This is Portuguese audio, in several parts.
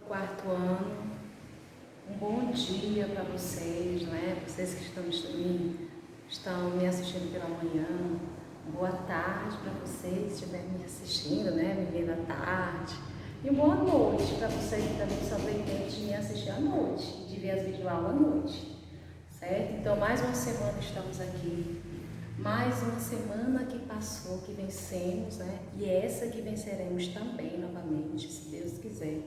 quarto ano. Um bom dia para vocês, né? Vocês que estão me assistindo pela manhã. Boa tarde para vocês que estiverem me assistindo, né? Me vendo à tarde. E boa noite para vocês que também só têm tempo de me assistir à noite, de ver as videoaulas à noite, certo? Então, mais uma semana estamos aqui. Mais uma semana que passou, que vencemos, né? E essa que venceremos também, novamente, se Deus quiser.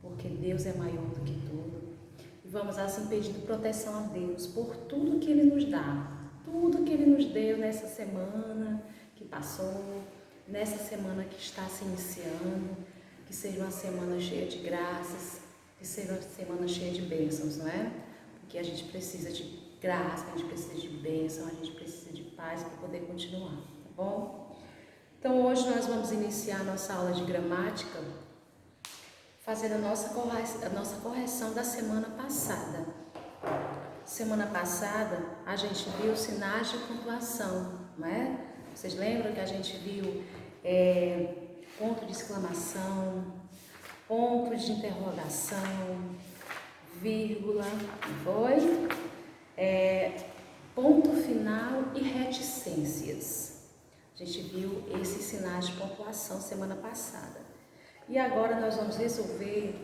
Porque Deus é maior do que tudo. E vamos assim pedindo proteção a Deus por tudo que Ele nos dá. Tudo que Ele nos deu nessa semana que passou, nessa semana que está se iniciando. Que seja uma semana cheia de graças, que seja uma semana cheia de bênçãos, não é? Porque a gente precisa de graça, a gente precisa de bênção, a gente precisa de paz para poder continuar, tá bom? Então hoje nós vamos iniciar a nossa aula de gramática fazendo a nossa correção da semana passada. Semana passada a gente viu sinais de pontuação, não é? Vocês lembram que a gente viu ponto de exclamação, ponto de interrogação, vírgula, foi? Ponto final e reticências. A gente viu esses sinais de pontuação semana passada. E agora nós vamos resolver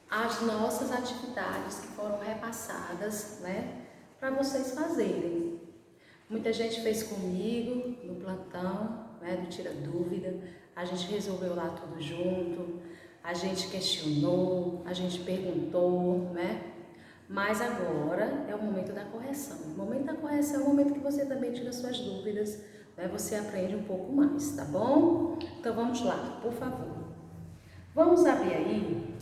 as nossas atividades que foram repassadas, né, para vocês fazerem. Muita gente fez comigo no plantão, né, do Tira Dúvida. A gente resolveu lá tudo junto, a gente questionou, a gente perguntou, né? Mas agora é o momento da correção. O momento da correção é o momento que você também tira suas dúvidas, né? Você aprende um pouco mais, tá bom? Então vamos lá, por favor. Vamos abrir aí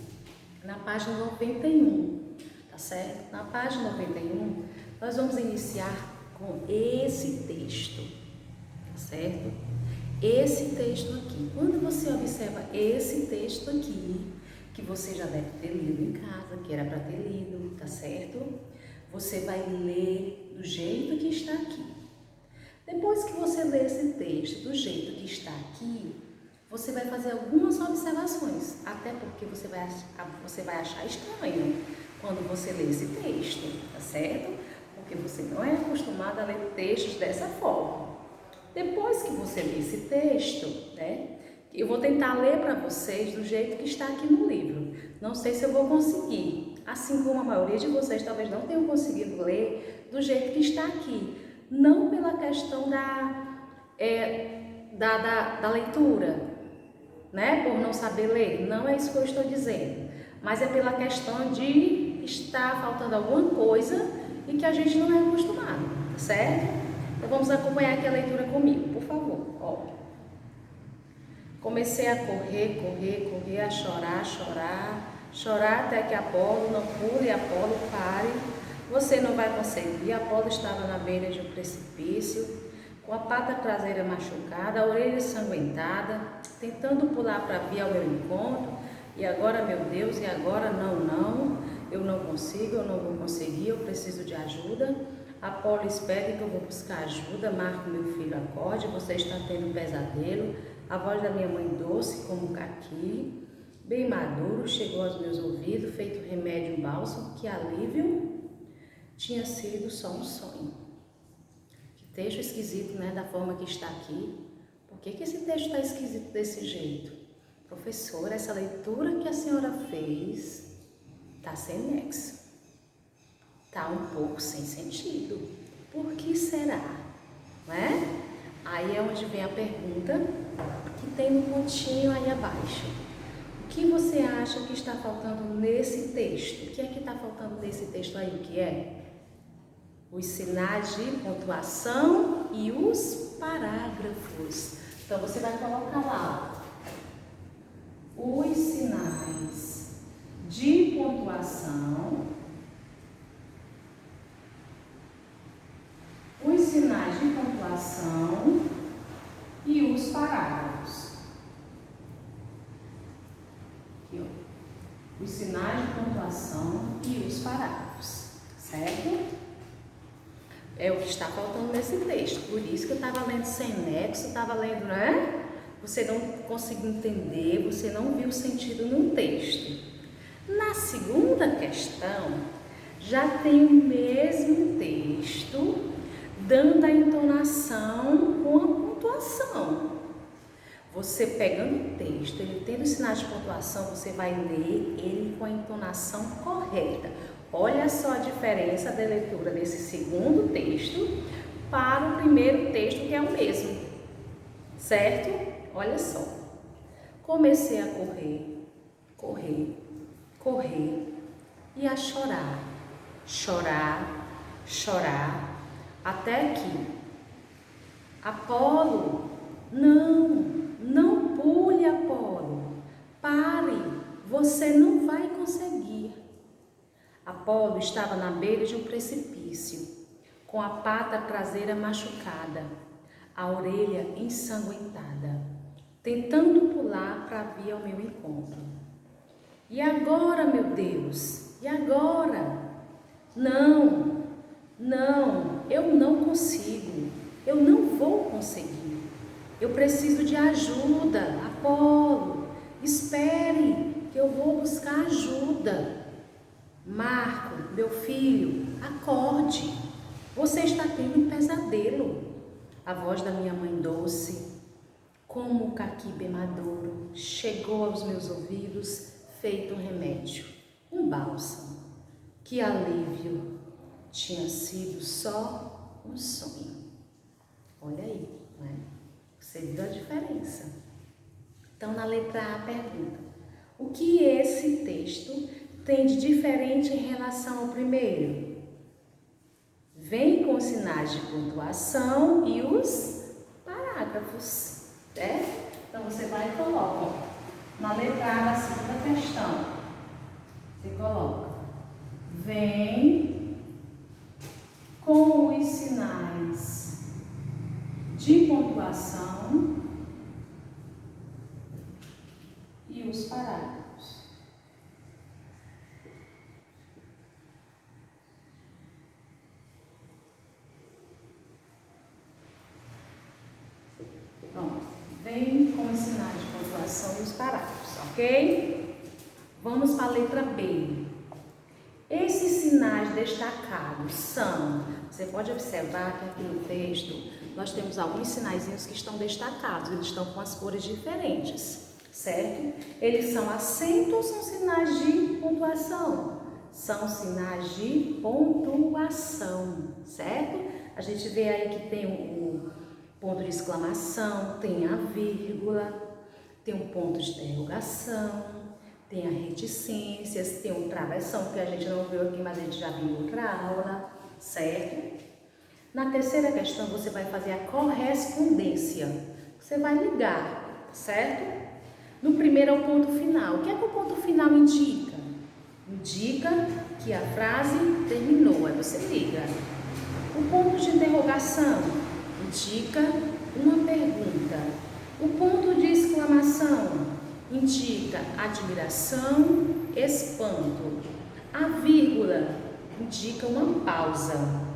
na página 91, tá certo? Na página 91, nós vamos iniciar com esse texto, tá certo? Esse texto aqui. Quando você observa esse texto aqui, que você já deve ter lido em casa, que era para ter lido, tá certo? Você vai ler do jeito que está aqui. Depois que você ler esse texto do jeito que está aqui, você vai fazer algumas observações, até porque você vai achar estranho quando você lê esse texto, tá certo? Porque você não é acostumado a ler textos dessa forma. Depois que você lê esse texto, né? Eu vou tentar ler para vocês do jeito que está aqui no livro. Não sei se eu vou conseguir. Assim como a maioria de vocês talvez não tenham conseguido ler do jeito que está aqui. Não pela questão da leitura, né? Por não saber ler. Não é isso que eu estou dizendo. Mas é pela questão de estar faltando alguma coisa e que a gente não é acostumado, certo? Então vamos acompanhar aqui a leitura comigo, por favor. Ó. Comecei a correr, a chorar até que Apolo não pule, Apolo pare. Você não vai conseguir. Apolo estava na beira de um precipício, com a pata traseira machucada, a orelha ensanguentada, tentando pular para vir ao meu encontro. E agora, meu Deus, e agora não, eu não consigo, eu não vou conseguir, eu preciso de ajuda. Apolo, espere que eu vou buscar ajuda. Marco, meu filho, acorde, você está tendo um pesadelo. A voz da minha mãe doce como um caqui, bem maduro, chegou aos meus ouvidos, feito remédio em bálsamo, que alívio, tinha sido só um sonho. Que texto esquisito, né, da forma que está aqui. Por que esse texto está esquisito desse jeito? Professora, essa leitura que a senhora fez está sem nexo. Está um pouco sem sentido. Por que será? Não é? Aí é onde vem a pergunta que tem um pontinho aí abaixo. O que você acha que está faltando nesse texto? O que é que está faltando nesse texto aí? O que é? Os sinais de pontuação e os parágrafos. Então você vai colocar lá os sinais de pontuação, os sinais de pontuação e os parágrafos. Aqui, ó. Os sinais de pontuação e os parágrafos, certo? É o que está faltando nesse texto. Por isso que eu estava lendo sem nexo, estava lendo, né? Você não conseguiu entender, você não viu sentido no texto. segunda questão já tem o mesmo texto, dando a entonação com a pontuação. Você pegando o texto, ele tendo sinais de pontuação, você vai ler ele com a entonação correta. Olha só a diferença da leitura desse segundo texto para o primeiro texto, que é o mesmo, certo? Olha só. Comecei a correr, correr, correr e a chorar, chorar, chorar, até que Apolo, não pule, Apolo, pare, você não vai conseguir. Apolo estava na beira de um precipício, com a pata traseira machucada, a orelha ensanguentada, tentando pular para vir ao meu encontro. E agora, meu Deus, e agora? Não, eu não consigo, eu não vou conseguir. Eu preciso de ajuda, Apolo, espere que eu vou buscar ajuda. Marco, meu filho, acorde, você está tendo um pesadelo. A voz da minha mãe doce, como o caqui bem maduro, chegou aos meus ouvidos feito um remédio, um bálsamo. Que alívio, tinha sido só um sonho. Olha aí, não é? Você viu a diferença? Então, na letra A, pergunta: o que esse texto tem de diferente em relação ao primeiro? Vem com sinais de pontuação e os parágrafos, certo? Então, você vai e coloca, ó, na letra A da segunda questão, você coloca: vem com os sinais de pontuação e os parágrafos. Pronto, vem com os sinais de pontuação e os parágrafos, ok? Vamos para a letra B. Esses sinais destacados são, você pode observar que aqui no texto nós temos alguns sinaizinhos que estão destacados, eles estão com as cores diferentes, certo? Eles são acentos ou são sinais de pontuação? São sinais de pontuação, certo? A gente vê aí que tem o ponto de exclamação, tem a vírgula, tem um ponto de interrogação, tem a reticências, tem um travessão, que a gente não viu aqui, mas a gente já viu em outra aula, certo? Na terceira questão, você vai fazer a correspondência. Você vai ligar, certo? No primeiro é o ponto final. O que é que o ponto final indica? Indica que a frase terminou, aí você liga. O ponto de interrogação indica uma pergunta. O ponto de exclamação indica admiração, espanto. A vírgula indica uma pausa.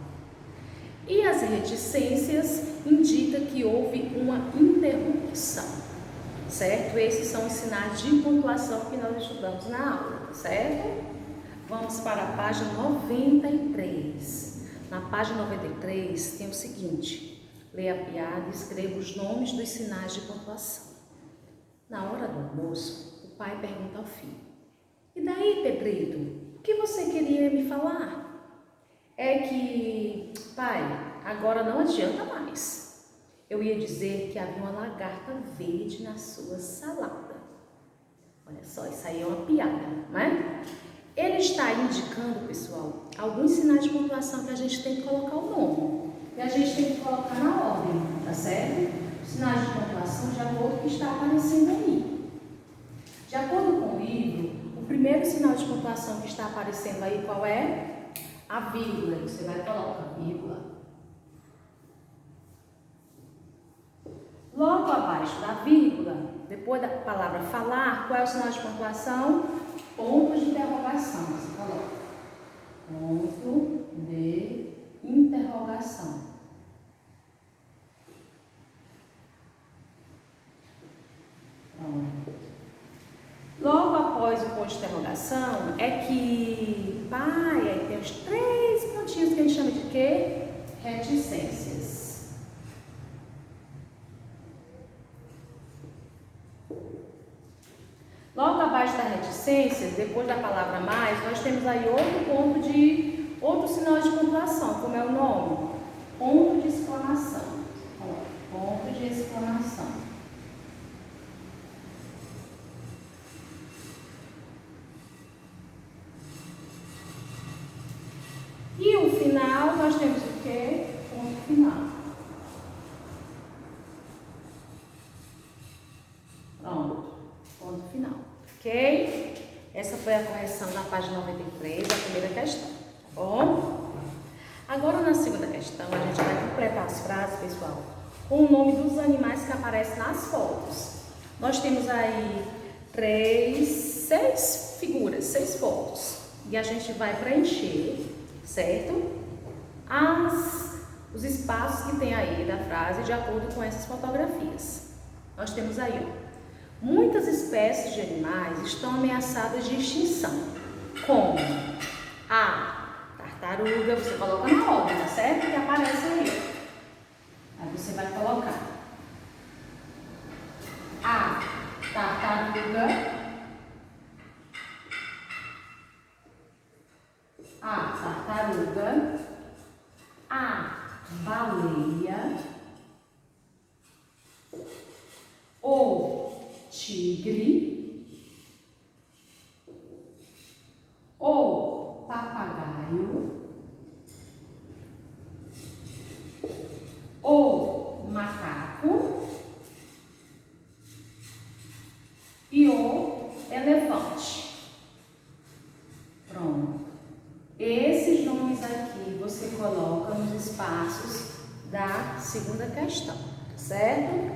E as reticências indicam que houve uma interrupção, certo? Esses são os sinais de pontuação que nós estudamos na aula, certo? Vamos para a página 93. Na página 93 tem o seguinte: leia a piada e escreva os nomes dos sinais de pontuação. Na hora do almoço, o pai pergunta ao filho: e daí, Pedrito, o que você queria me falar? É que, pai, agora não adianta mais. Eu ia dizer que havia uma lagarta verde na sua salada. Olha só, isso aí é uma piada, não é? Ele está indicando, pessoal, alguns sinais de pontuação que a gente tem que colocar o nome. E a gente tem que colocar na ordem, tá certo? Os sinais de pontuação de acordo com o que está aparecendo aí. De acordo com o livro, o primeiro sinal de pontuação que está aparecendo aí, qual é? A vírgula. Você vai colocar vírgula. Logo abaixo da vírgula, depois da palavra falar, qual é o sinal de pontuação? Ponto de interrogação. Você coloca ponto de interrogação. Pronto. Logo após o ponto ponto de interrogação é que pai, aí tem os 3 pontinhos que a gente chama de quê? Reticências. Logo abaixo da reticências, depois da palavra mais, nós temos aí outro sinal de pontuação, como é o nome? Ponto de exclamação. Ponto de exclamação. E o final, nós temos o quê? Ponto final. Pronto, ponto final. Ok? Essa foi a correção na página 93, a primeira questão. Tá bom? Agora, na segunda questão, a gente vai completar as frases, pessoal, com o nome dos animais que aparecem nas fotos. Nós temos aí 6 figuras, 6 fotos. E a gente vai preencher, certo? Os espaços que tem aí da frase de acordo com essas fotografias. Nós temos aí, ó, muitas espécies de animais estão ameaçadas de extinção, como a tartaruga, você coloca na ordem, tá certo? Que aparece aí. Aí você vai colocar a tartaruga, a baleia, o tigre, o papagaio, o macaco e o elefante. Pronto. Esses nomes aqui você coloca nos espaços da segunda questão, certo?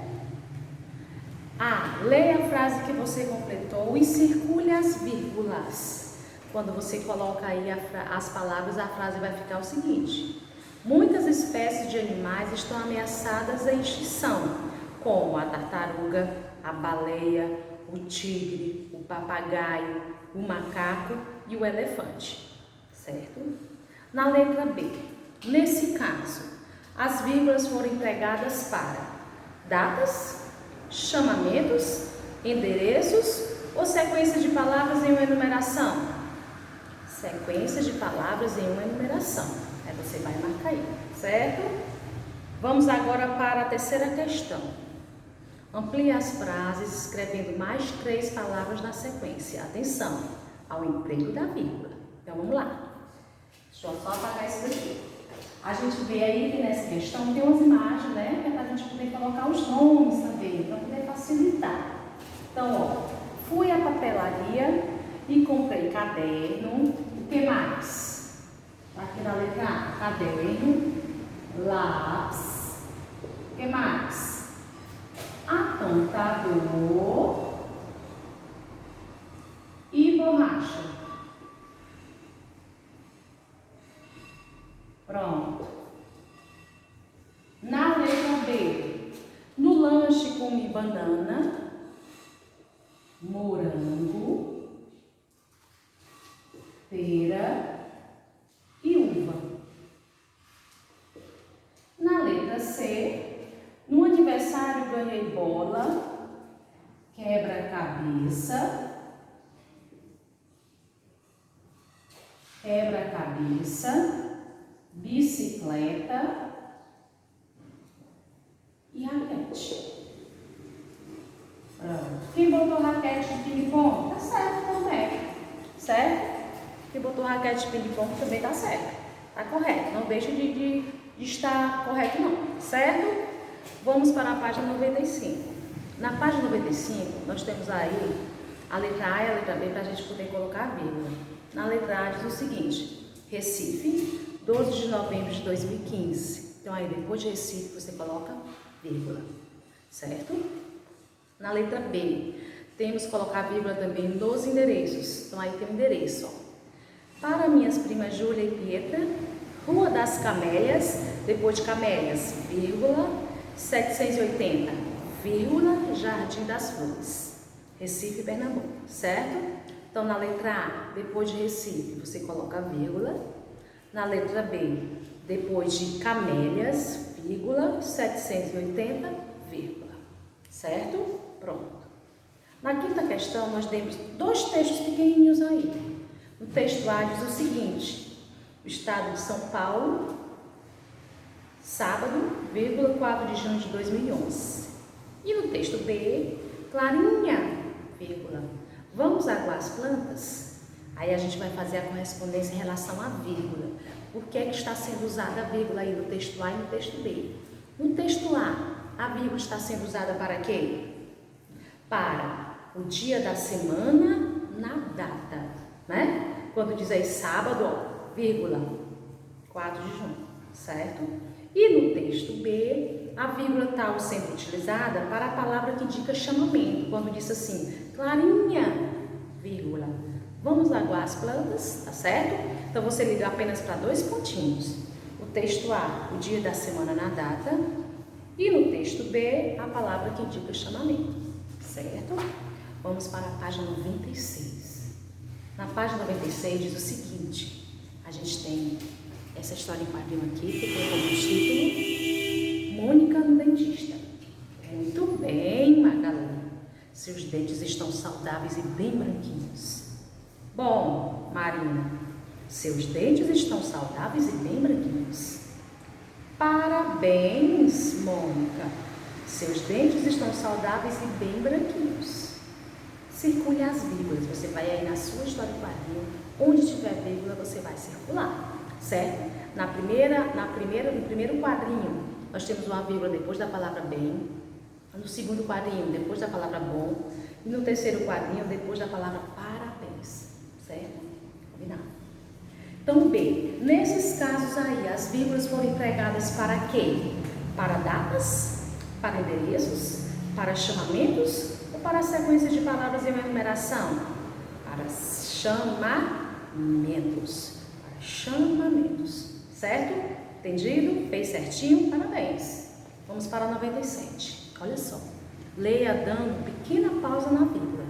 Leia a frase que você completou e circule as vírgulas. Quando você coloca aí as palavras, a frase vai ficar o seguinte: muitas espécies de animais estão ameaçadas à extinção, como a tartaruga, a baleia, o tigre, o papagaio, o macaco e o elefante. Certo? Na letra B, nesse caso, as vírgulas foram empregadas para datas, chamamentos, endereços ou sequência de palavras em uma enumeração? Sequência de palavras em uma enumeração. Aí você vai marcar aí, certo? Vamos agora para a terceira questão. Amplie as frases escrevendo mais 3 palavras na sequência. Atenção ao emprego da vírgula. Então vamos lá. Deixa eu só apagar isso daqui. A gente vê aí que nessa questão tem umas imagens, né? Que é para a gente poder colocar os nomes também, para poder facilitar. Então, ó, fui à papelaria e comprei caderno. O que mais? Aqui na letra A, caderno, lápis. O que mais? Apontador e borracha. Pronto. Na letra B, no lanche comi banana, morango, pera e uva. Na letra C, no aniversário ganhei bola, quebra-cabeça, bicicleta e raquete. Pronto. Quem botou raquete de ping-pong? Tá certo também. Certo? Quem botou raquete de ping-pong também tá certo. Tá correto. Não deixa de estar correto não. Certo? Vamos para a página 95. Na página 95, nós temos aí a letra A e a letra B para a gente poder colocar a vírgula. Na letra A diz o seguinte: Recife, 12 de novembro de 2015. Então aí depois de Recife você coloca vírgula, certo? Na letra B, temos que colocar vírgula também nos endereços. Então aí tem o endereço, ó. Para minhas primas Júlia e Pietra, Rua das Camélias, depois de Camélias, vírgula, 780, vírgula, Jardim das Flores, Recife, Pernambuco, certo? Então, na letra A, depois de Recife, você coloca vírgula. Na letra B, depois de camélias, vírgula, 780, vírgula. Certo? Pronto. Na quinta questão, nós temos dois textos pequenininhos aí. O texto A diz o seguinte: o estado de São Paulo, sábado, vírgula, 4 de junho de 2011. E no texto B, Clarinha, vírgula, vamos aguar as plantas? Aí a gente vai fazer a correspondência em relação à vírgula. Por que é que está sendo usada a vírgula aí no texto A e no texto B? No texto A vírgula está sendo usada para quê? Para o dia da semana na data, né? Quando diz aí sábado, ó, vírgula, 4 de junho, certo? E no texto B, a vírgula está sendo utilizada para a palavra que indica chamamento, quando diz assim, Clarinha, vírgula, vamos aguar as plantas, tá certo? Então, você liga apenas para dois pontinhos. O texto A, o dia da semana na data, e no texto B, a palavra que indica chamamento, certo? Vamos para a página 96. Na página 96 diz o seguinte, a gente tem essa história em quadrinho aqui, que tem como título Mônica no dentista. Muito bem, Magalhães. Seus dentes estão saudáveis e bem branquinhos. Bom, Marina, seus dentes estão saudáveis e bem branquinhos. Parabéns, Mônica. Seus dentes estão saudáveis e bem branquinhos. Circule as vírgulas. Você vai aí na sua história em quadrinho, onde tiver vírgula, você vai circular, certo? No primeiro quadrinho, nós temos uma vírgula depois da palavra bem. No segundo quadrinho, depois da palavra bom. E no terceiro quadrinho, depois da palavra parabéns, certo? Combinado? Então, B. Nesses casos aí, as vírgulas foram empregadas para quê? Para datas, para endereços, para chamamentos ou para sequências de palavras em uma enumeração? Para chamamentos. Para chamamentos. Certo? Entendido? Fez certinho? Parabéns. Vamos para a 97. Olha só. Leia dando pequena pausa na vírgula.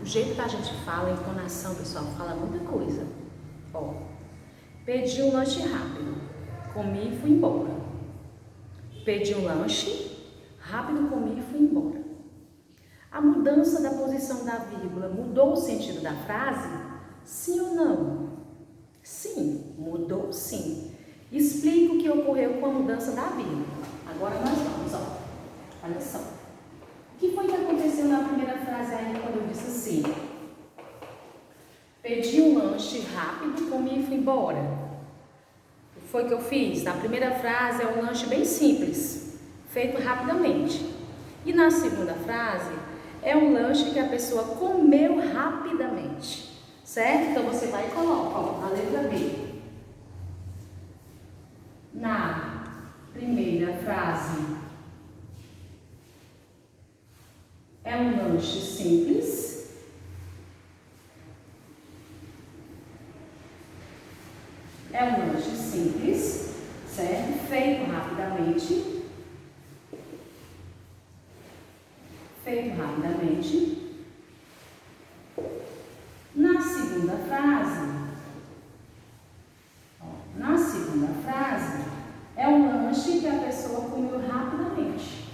O jeito que a gente fala, a entonação, pessoal, fala muita coisa. Ó. Pedi um lanche rápido. Comi e fui embora. Pedi um lanche, rápido comi e fui embora. A mudança da posição da vírgula mudou o sentido da frase? Sim ou não? Sim, mudou sim. Explica o que ocorreu com a mudança da vírgula. Agora nós vamos, ó. Olha só. O que foi que aconteceu na primeira frase aí quando eu disse assim? Pedi um lanche rápido, comi e fui embora. O que foi que eu fiz? Na primeira frase é um lanche bem simples, feito rapidamente. E na segunda frase é um lanche que a pessoa comeu rapidamente. Certo? Então, você vai e coloca, ó, a letra B. Na primeira frase, é um lanche simples. É um lanche simples, certo? Feito rapidamente. Feito rapidamente. Na segunda frase, é um lanche que a pessoa comeu rapidamente.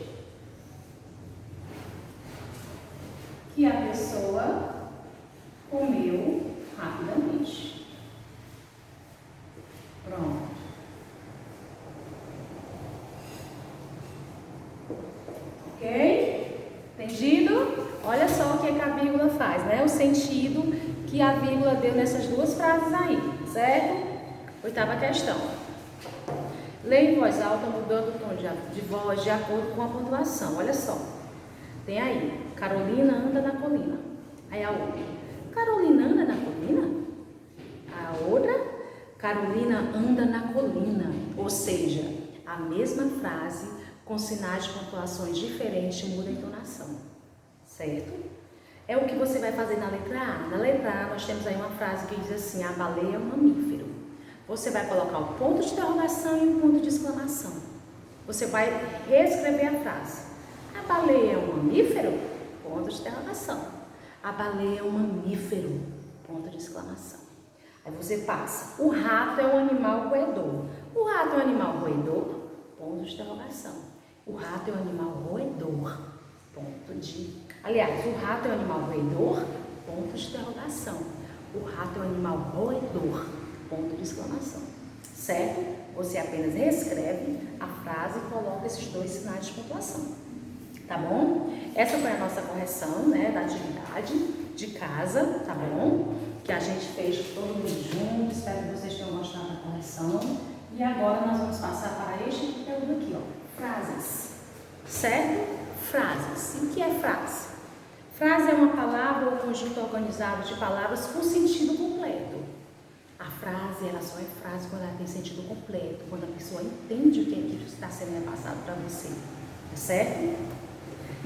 Que a pessoa comeu rapidamente. Pronto. Ok? Entendido? Olha só o que a vírgula faz, né? O sentido que a vírgula deu nessas duas frases aí, certo? Oitava questão. Leia em voz alta, mudando o tom de voz de acordo com a pontuação. Olha só. Tem aí, Carolina anda na colina. Aí a outra, Carolina anda na colina? A outra, Carolina anda na colina. Ou seja, a mesma frase com sinais de pontuações diferentes muda a entonação. Certo? É o que você vai fazer na letra A. Na letra A, nós temos aí uma frase que diz assim, a baleia é um mamífero. Você vai colocar o ponto de interrogação e o ponto de exclamação. Você vai reescrever a frase. A baleia é um mamífero? Ponto de interrogação. A baleia é um mamífero, ponto de exclamação. Aí você passa, o rato é um animal roedor. O rato é um animal roedor, ponto de interrogação. O rato é um animal roedor, ponto de... Aliás, o rato é um animal roedor, ponto de interrogação. O rato é um animal roedor, ponto de exclamação. Certo? Você apenas reescreve a frase e coloca esses dois sinais de pontuação. Tá bom? Essa foi a nossa correção, né, da atividade de casa, tá bom? Que a gente fez todo mundo junto. Espero que vocês tenham gostado da correção. E agora nós vamos passar para este conteúdo aqui, ó. Frases. Certo? Frases. E o que é frase? Frase é uma palavra ou conjunto organizado de palavras com sentido completo. A frase, ela só é frase quando ela tem sentido completo, quando a pessoa entende o que é que está sendo passado para você. Tá certo?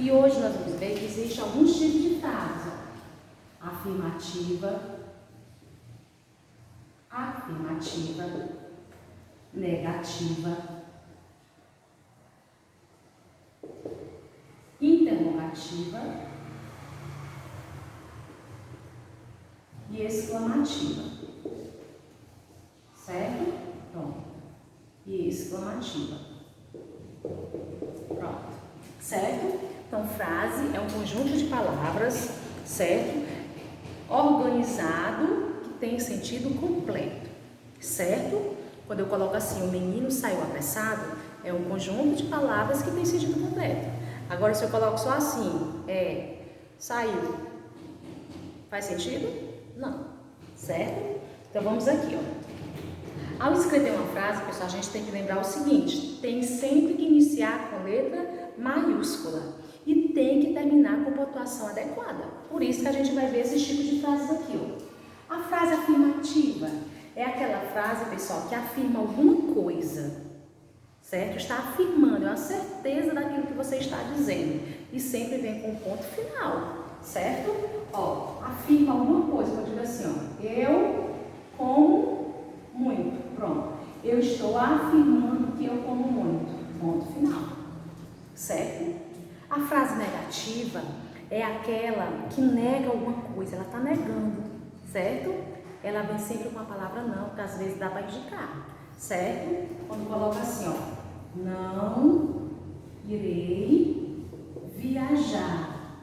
E hoje nós vamos ver que existe alguns tipos de frase. Afirmativa, negativa, interrogativa e exclamativa. Certo? Pronto. E exclamativa. Pronto. Certo? Então, frase é um conjunto de palavras, certo? Organizado, que tem sentido completo, certo? Quando eu coloco assim, o menino saiu apressado, é um conjunto de palavras que tem sentido completo. Agora, se eu coloco só assim, saiu, faz sentido? Não, certo? Então, vamos aqui, ó. Ao escrever uma frase, pessoal, a gente tem que lembrar o seguinte, tem sempre que iniciar com letra maiúscula e tem que terminar com pontuação adequada. Por isso que a gente vai ver esses tipos de frases aqui, ó. A frase afirmativa é aquela frase, pessoal, que afirma alguma coisa, certo? Está afirmando, é uma certeza daquilo que você está dizendo e sempre vem com um ponto final, certo? Ó, afirma alguma coisa, eu digo assim, ó, eu como muito, pronto. Eu estou afirmando que eu como muito, ponto final, certo? A frase negativa é aquela que nega alguma coisa, ela está negando, certo? Ela vem sempre com a palavra não, porque às vezes dá para indicar, certo? Quando coloca assim, ó, não irei viajar.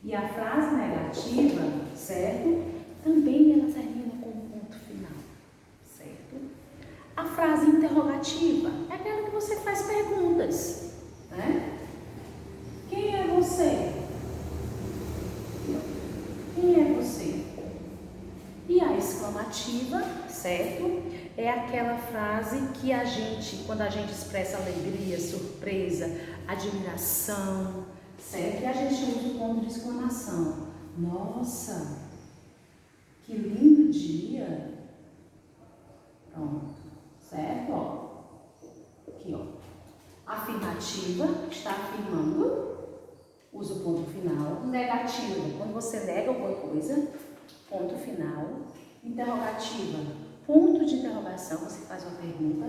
E a frase negativa, certo? Também ela termina com um ponto final, certo? A frase interrogativa é aquela que você faz perguntas, né? Quem é você? Quem é você? E a exclamativa, certo? É aquela frase que a gente, quando a gente expressa alegria, surpresa, admiração, certo? E a gente usa o ponto de exclamação. Nossa, que lindo dia! Pronto, certo? Ó. Aqui, ó. Afirmativa, está afirmando, usa o ponto final. Negativa, quando você nega alguma coisa, ponto final. Interrogativa, ponto de interrogação, você faz uma pergunta.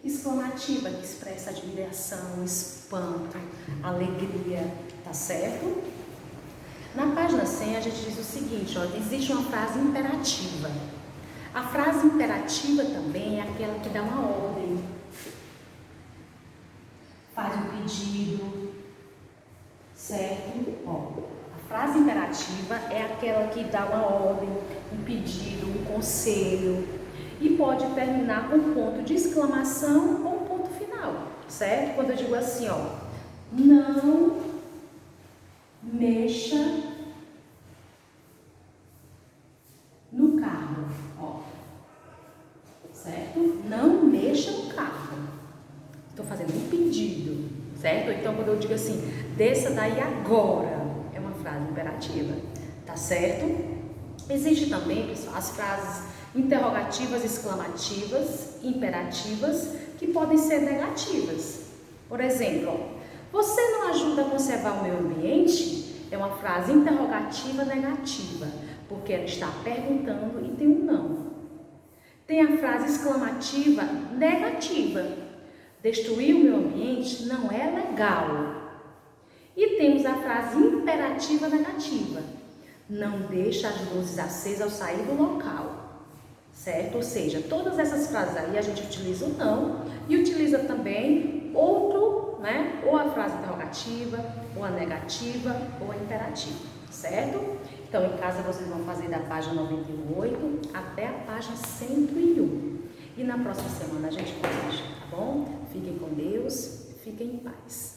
Exclamativa, que expressa admiração, espanto, alegria, tá certo? Na página 100 a gente diz o seguinte, ó, existe uma frase imperativa. A frase imperativa também é aquela que dá uma ordem. Faz um pedido, certo? Ó, a frase imperativa é aquela que dá uma ordem, um pedido, um conselho e pode terminar com um ponto de exclamação ou um ponto final, certo? Quando eu digo assim, ó, não mexa no carro, ó, certo? Não mexa no carro. Estou fazendo um pedido, certo? Então, quando eu digo assim, desça daí agora, é uma frase imperativa, tá certo? Existe também, pessoal, as frases interrogativas, exclamativas, imperativas, que podem ser negativas. Por exemplo, ó, você não ajuda a conservar o meio ambiente? É uma frase interrogativa negativa, porque ela está perguntando e tem um não. Tem a frase exclamativa negativa. Destruir o meio ambiente não é legal. E temos a frase imperativa negativa. Não deixa as luzes acesas ao sair do local, certo? Ou seja, todas essas frases aí a gente utiliza o não e utiliza também outro, né? Ou a frase interrogativa, ou a negativa, ou a imperativa, certo? Então, em casa vocês vão fazer da página 98 até a página 101. E na próxima semana a gente corrige, tá bom? Fiquem com Deus, fiquem em paz.